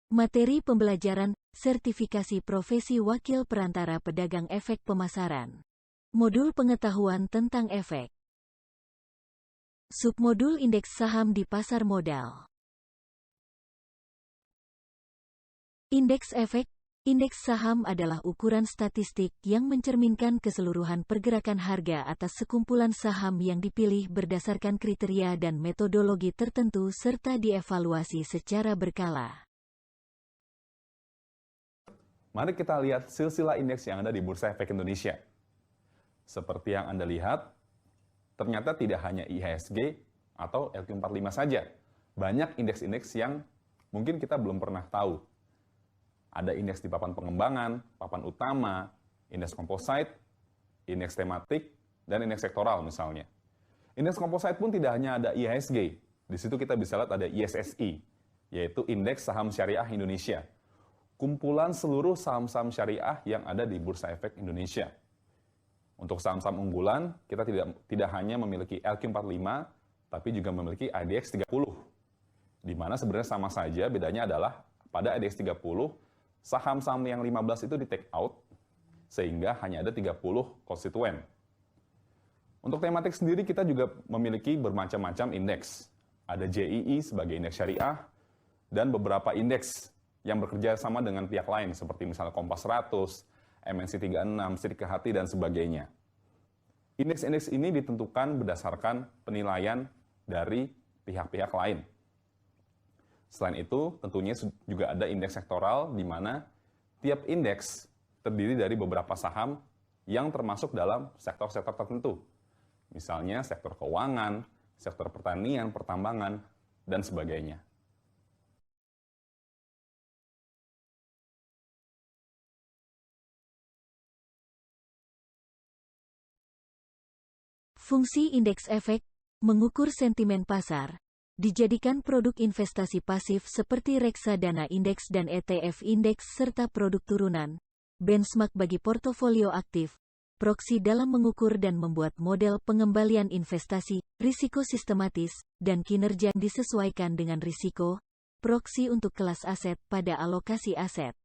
Materi pembelajaran, sertifikasi profesi wakil perantara pedagang efek pemasaran. Modul pengetahuan tentang efek. Submodul indeks saham di pasar modal. Indeks efek. Indeks saham adalah ukuran statistik yang mencerminkan keseluruhan pergerakan harga atas sekumpulan saham yang dipilih berdasarkan kriteria dan metodologi tertentu serta dievaluasi secara berkala. Mari kita lihat silsilah indeks yang ada di Bursa Efek Indonesia. Seperti yang Anda lihat, ternyata tidak hanya IHSG atau LQ45 saja. Banyak indeks-indeks yang mungkin kita belum pernah tahu. Ada indeks di papan pengembangan, papan utama, indeks komposit, indeks tematik, dan indeks sektoral misalnya. Indeks komposit pun tidak hanya ada IHSG. Di situ kita bisa lihat ada ISSI, yaitu Indeks Saham Syariah Indonesia. Kumpulan seluruh saham-saham syariah yang ada di Bursa Efek Indonesia. Untuk saham-saham unggulan, kita tidak hanya memiliki LQ45, tapi juga memiliki IDX 30. Di mana sebenarnya sama saja, bedanya adalah pada IDX 30, saham-saham yang 15 itu di take out, sehingga hanya ada 30 konstituen. Untuk tematik sendiri, kita juga memiliki bermacam-macam indeks. Ada JII sebagai indeks syariah, dan beberapa indeks yang bekerja sama dengan pihak lain, seperti misalnya Kompas 100, MNC 36, Sri Kehati, dan sebagainya. Indeks-indeks ini ditentukan berdasarkan penilaian dari pihak-pihak lain. Selain itu, tentunya juga ada indeks sektoral, di mana tiap indeks terdiri dari beberapa saham yang termasuk dalam sektor-sektor tertentu. Misalnya sektor keuangan, sektor pertanian, pertambangan, dan sebagainya. Fungsi indeks efek, mengukur sentimen pasar, dijadikan produk investasi pasif seperti reksadana indeks dan ETF indeks serta produk turunan, benchmark bagi portofolio aktif, proksi dalam mengukur dan membuat model pengembalian investasi, risiko sistematis, dan kinerja disesuaikan dengan risiko, proksi untuk kelas aset pada alokasi aset.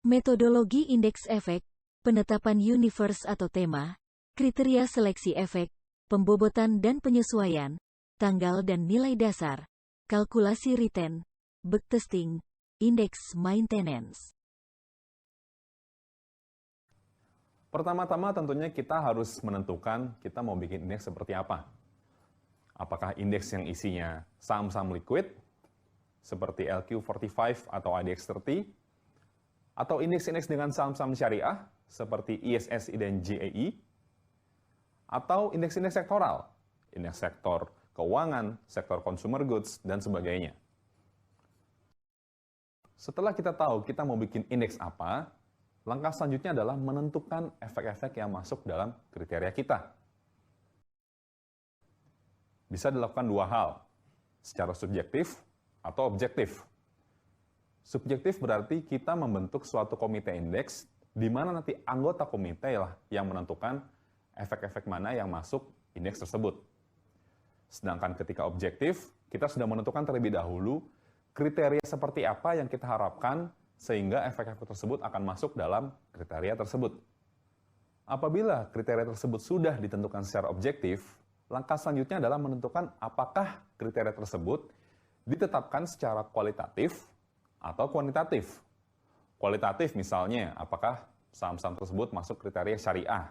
Metodologi indeks efek, penetapan universe atau tema, kriteria seleksi efek, pembobotan dan penyesuaian, tanggal dan nilai dasar, kalkulasi return, backtesting, indeks maintenance. Pertama-tama tentunya kita harus menentukan kita mau bikin indeks seperti apa. Apakah indeks yang isinya saham-saham liquid, seperti LQ45 atau IDX 30, atau indeks-indeks dengan saham-saham syariah, seperti ISSI dan JAI, atau indeks-indeks sektoral, indeks sektor keuangan, sektor consumer goods, dan sebagainya. Setelah kita tahu kita mau bikin indeks apa, langkah selanjutnya adalah menentukan efek-efek yang masuk dalam kriteria kita. Bisa dilakukan dua hal, secara subjektif atau objektif. Subjektif berarti kita membentuk suatu komite indeks, di mana nanti anggota komite lah yang menentukan efek-efek mana yang masuk indeks tersebut. Sedangkan ketika objektif, kita sudah menentukan terlebih dahulu kriteria seperti apa yang kita harapkan sehingga efek-efek tersebut akan masuk dalam kriteria tersebut. Apabila kriteria tersebut sudah ditentukan secara objektif, langkah selanjutnya adalah menentukan apakah kriteria tersebut ditetapkan secara kualitatif atau kuantitatif. Kualitatif misalnya, apakah saham-saham tersebut masuk kriteria syariah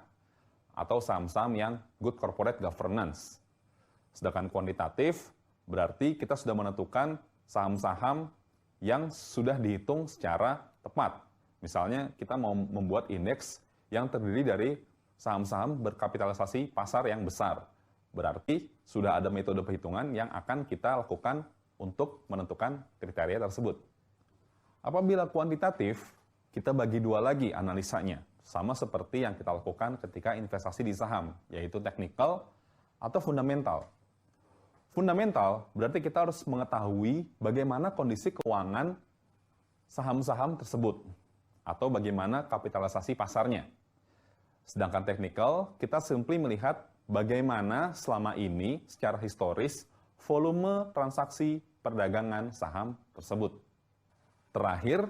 atau saham-saham yang good corporate governance. Sedangkan kuantitatif berarti kita sudah menentukan saham-saham yang sudah dihitung secara tepat. Misalnya kita mau membuat indeks yang terdiri dari saham-saham berkapitalisasi pasar yang besar. Berarti sudah ada metode perhitungan yang akan kita lakukan untuk menentukan kriteria tersebut. Apabila kuantitatif, kita bagi dua lagi analisanya, sama seperti yang kita lakukan ketika investasi di saham, yaitu technical atau fundamental. Fundamental berarti kita harus mengetahui bagaimana kondisi keuangan saham-saham tersebut, atau bagaimana kapitalisasi pasarnya. Sedangkan technical, kita simply melihat bagaimana selama ini secara historis volume transaksi perdagangan saham tersebut. Terakhir,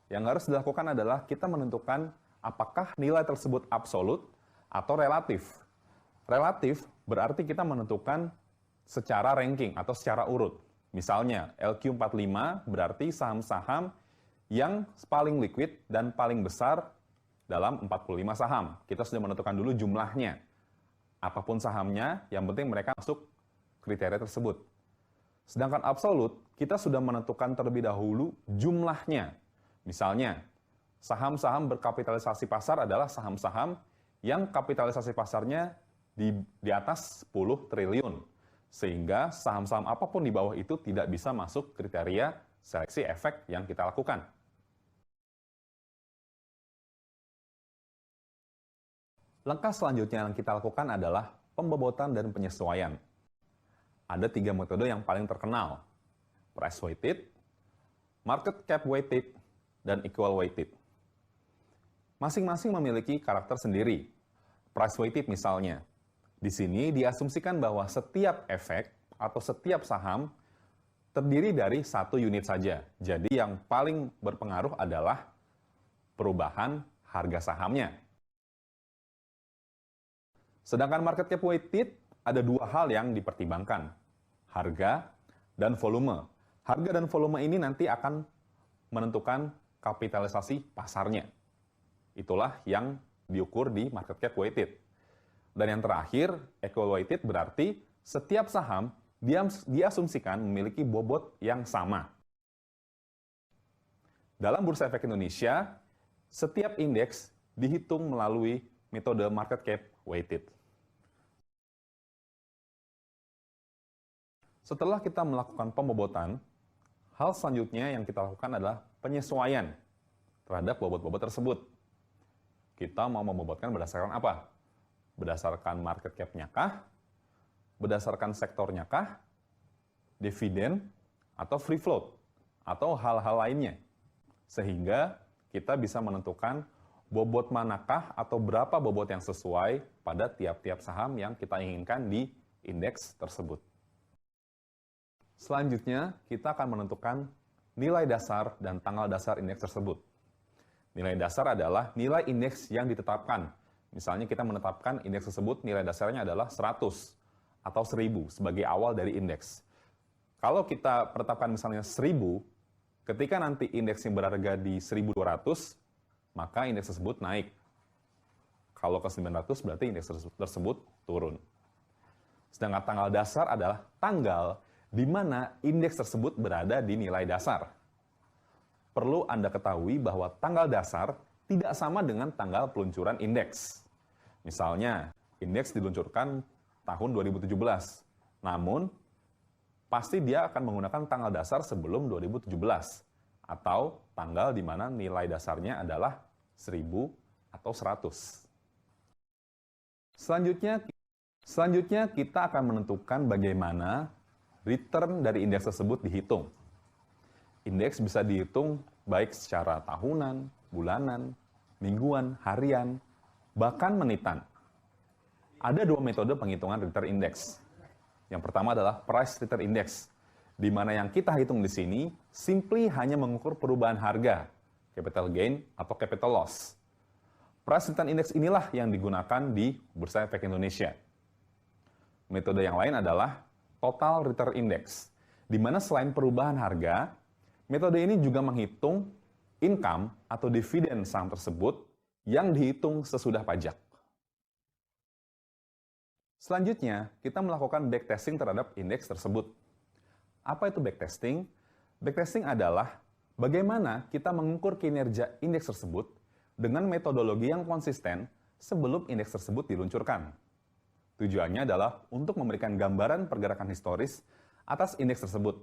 yang harus dilakukan adalah kita menentukan apakah nilai tersebut absolut atau relatif. Relatif berarti kita menentukan secara ranking atau secara urut. Misalnya, LQ45 berarti saham-saham yang paling liquid dan paling besar dalam 45 saham. Kita sudah menentukan dulu jumlahnya. Apapun sahamnya, yang penting mereka masuk kriteria tersebut. Sedangkan absolut, kita sudah menentukan terlebih dahulu jumlahnya. Misalnya, saham-saham berkapitalisasi pasar adalah saham-saham yang kapitalisasi pasarnya di atas 10 triliun. Sehingga saham-saham apapun di bawah itu tidak bisa masuk kriteria seleksi efek yang kita lakukan. Langkah selanjutnya yang kita lakukan adalah pembobotan dan penyesuaian. Ada 3 metode yang paling terkenal, price weighted, market cap weighted, dan equal weighted. Masing-masing memiliki karakter sendiri. Price weighted misalnya, di sini diasumsikan bahwa setiap efek atau setiap saham terdiri dari 1 unit saja. Jadi yang paling berpengaruh adalah perubahan harga sahamnya. Sedangkan market cap weighted ada 2 hal yang dipertimbangkan, harga dan volume. Harga dan volume ini nanti akan menentukan kapitalisasi pasarnya. Itulah yang diukur di market cap weighted. Dan yang terakhir, equal weighted berarti setiap saham diasumsikan memiliki bobot yang sama. Dalam Bursa Efek Indonesia, setiap indeks dihitung melalui metode market cap weighted. Setelah kita melakukan pembobotan, hal selanjutnya yang kita lakukan adalah penyesuaian terhadap bobot-bobot tersebut. Kita mau membobotkan berdasarkan apa? Berdasarkan market cap-nya kah? Berdasarkan sektornya kah? Dividen? Atau free float? Atau hal-hal lainnya? Sehingga kita bisa menentukan bobot manakah atau berapa bobot yang sesuai pada tiap-tiap saham yang kita inginkan di indeks tersebut. Selanjutnya, kita akan menentukan nilai dasar dan tanggal dasar indeks tersebut. Nilai dasar adalah nilai indeks yang ditetapkan. Misalnya kita menetapkan indeks tersebut nilai dasarnya adalah 100 atau 1000 sebagai awal dari indeks. Kalau kita menetapkan misalnya 1000, ketika nanti indeks yang berharga di 1200, maka indeks tersebut naik. Kalau ke 900 berarti indeks tersebut turun. Sedangkan tanggal dasar adalah tanggal di mana indeks tersebut berada di nilai dasar. Perlu Anda ketahui bahwa tanggal dasar tidak sama dengan tanggal peluncuran indeks. Misalnya, indeks diluncurkan tahun 2017. Namun, pasti dia akan menggunakan tanggal dasar sebelum 2017. Atau tanggal di mana nilai dasarnya adalah 1000 atau 100. Selanjutnya kita akan menentukan bagaimana return dari indeks tersebut dihitung. Indeks bisa dihitung baik secara tahunan, bulanan, mingguan, harian, bahkan menitan. Ada 2 metode penghitungan return index. Yang pertama adalah price return index, di mana yang kita hitung di sini simply hanya mengukur perubahan harga, capital gain atau capital loss. Price return index inilah yang digunakan di Bursa Efek Indonesia. Metode yang lain adalah total return index, di mana selain perubahan harga, metode ini juga menghitung income atau dividen saham tersebut yang dihitung sesudah pajak. Selanjutnya, kita melakukan backtesting terhadap indeks tersebut. Apa itu backtesting? Backtesting adalah bagaimana kita mengukur kinerja indeks tersebut dengan metodologi yang konsisten sebelum indeks tersebut diluncurkan. Tujuannya adalah untuk memberikan gambaran pergerakan historis atas indeks tersebut.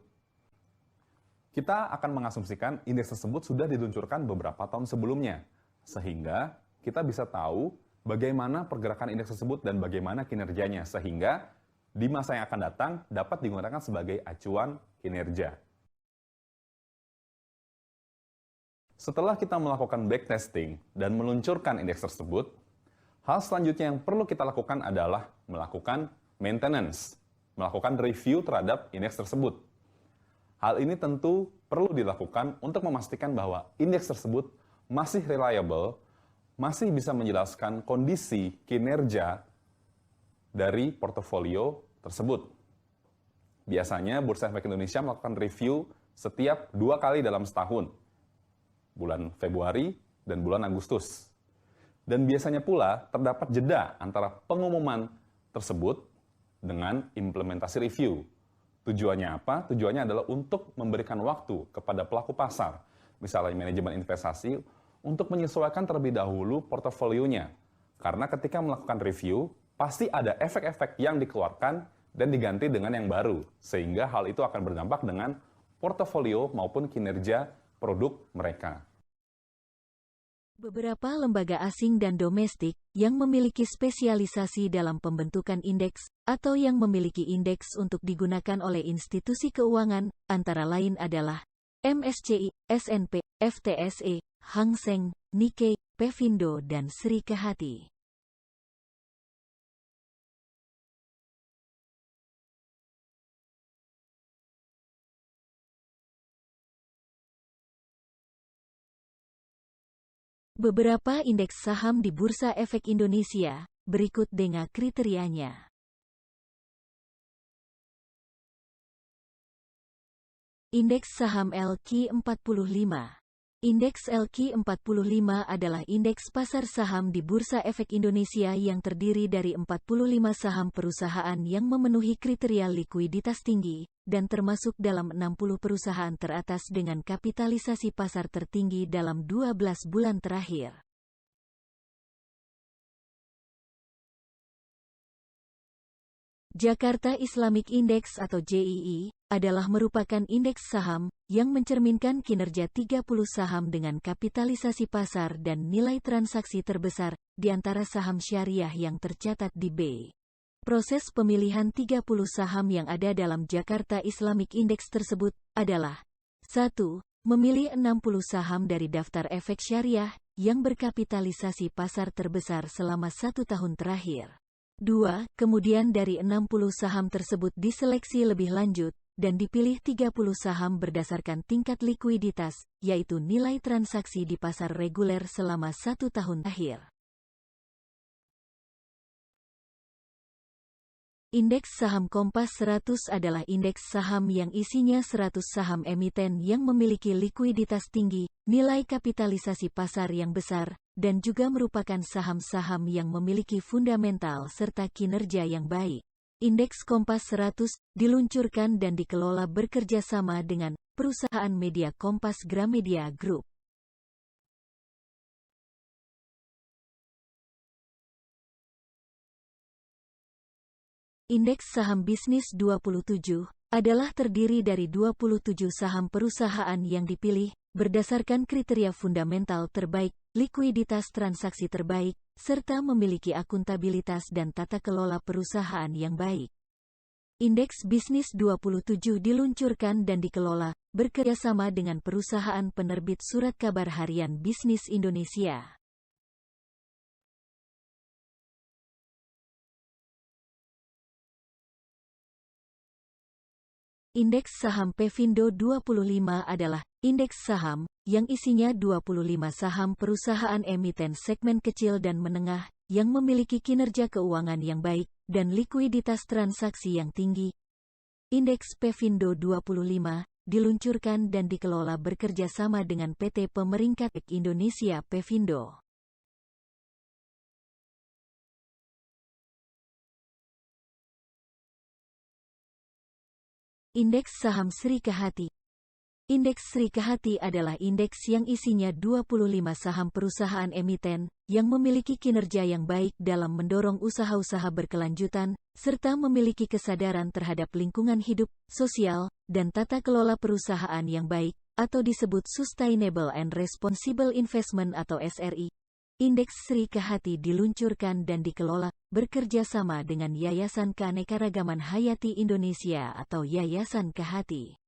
Kita akan mengasumsikan indeks tersebut sudah diluncurkan beberapa tahun sebelumnya, sehingga kita bisa tahu bagaimana pergerakan indeks tersebut dan bagaimana kinerjanya, sehingga di masa yang akan datang dapat digunakan sebagai acuan kinerja. Setelah kita melakukan backtesting dan meluncurkan indeks tersebut, hal selanjutnya yang perlu kita lakukan adalah melakukan maintenance. melakukan review terhadap indeks tersebut. Hal ini tentu perlu dilakukan untuk memastikan bahwa indeks tersebut masih reliable, masih bisa menjelaskan kondisi kinerja dari portofolio tersebut. Biasanya Bursa Efek Indonesia melakukan review setiap 2 kali dalam setahun, bulan Februari dan bulan Agustus. Dan biasanya pula terdapat jeda antara pengumuman tersebut dengan implementasi review. Tujuannya apa? Tujuannya adalah untuk memberikan waktu kepada pelaku pasar, misalnya manajemen investasi, untuk menyesuaikan terlebih dahulu portofolionya. Karena ketika melakukan review, pasti ada efek-efek yang dikeluarkan dan diganti dengan yang baru, sehingga hal itu akan berdampak dengan portofolio maupun kinerja produk mereka. Beberapa lembaga asing dan domestik yang memiliki spesialisasi dalam pembentukan indeks atau yang memiliki indeks untuk digunakan oleh institusi keuangan, antara lain adalah MSCI, S&P, FTSE, Hang Seng, Nikkei, Pevindo, dan Sri Kehati. Beberapa indeks saham di Bursa Efek Indonesia, berikut dengan kriterianya. Indeks saham LQ45. Indeks LQ45 adalah indeks pasar saham di Bursa Efek Indonesia yang terdiri dari 45 saham perusahaan yang memenuhi kriteria likuiditas tinggi, dan termasuk dalam 60 perusahaan teratas dengan kapitalisasi pasar tertinggi dalam 12 bulan terakhir. Jakarta Islamic Index atau JII adalah merupakan indeks saham yang mencerminkan kinerja 30 saham dengan kapitalisasi pasar dan nilai transaksi terbesar di antara saham syariah yang tercatat di B. Proses pemilihan 30 saham yang ada dalam Jakarta Islamic Index tersebut adalah 1. Memilih 60 saham dari daftar efek syariah yang berkapitalisasi pasar terbesar selama 1 tahun terakhir. 2. Kemudian dari 60 saham tersebut diseleksi lebih lanjut, dan dipilih 30 saham berdasarkan tingkat likuiditas, yaitu nilai transaksi di pasar reguler selama 1 tahun terakhir. Indeks saham Kompas 100 adalah indeks saham yang isinya 100 saham emiten yang memiliki likuiditas tinggi, nilai kapitalisasi pasar yang besar, dan juga merupakan saham-saham yang memiliki fundamental serta kinerja yang baik. Indeks Kompas 100 diluncurkan dan dikelola bekerja sama dengan perusahaan media Kompas Gramedia Group. Indeks saham bisnis 27 adalah terdiri dari 27 saham perusahaan yang dipilih berdasarkan kriteria fundamental terbaik, likuiditas transaksi terbaik, serta memiliki akuntabilitas dan tata kelola perusahaan yang baik. Indeks bisnis 27 diluncurkan dan dikelola bekerjasama dengan perusahaan penerbit surat kabar harian Bisnis Indonesia. Indeks saham Pevindo 25 adalah indeks saham yang isinya 25 saham perusahaan emiten segmen kecil dan menengah yang memiliki kinerja keuangan yang baik dan likuiditas transaksi yang tinggi. Indeks Pevindo 25 diluncurkan dan dikelola bekerja sama dengan PT Pemeringkat Indonesia Pevindo. Indeks saham Sri Kehati. Indeks Sri Kehati adalah indeks yang isinya 25 saham perusahaan emiten yang memiliki kinerja yang baik dalam mendorong usaha-usaha berkelanjutan, serta memiliki kesadaran terhadap lingkungan hidup, sosial, dan tata kelola perusahaan yang baik, atau disebut Sustainable and Responsible Investment atau SRI. Indeks Sri Kehati diluncurkan dan dikelola bekerja sama dengan Yayasan Keanekaragaman Hayati Indonesia atau Yayasan Kehati.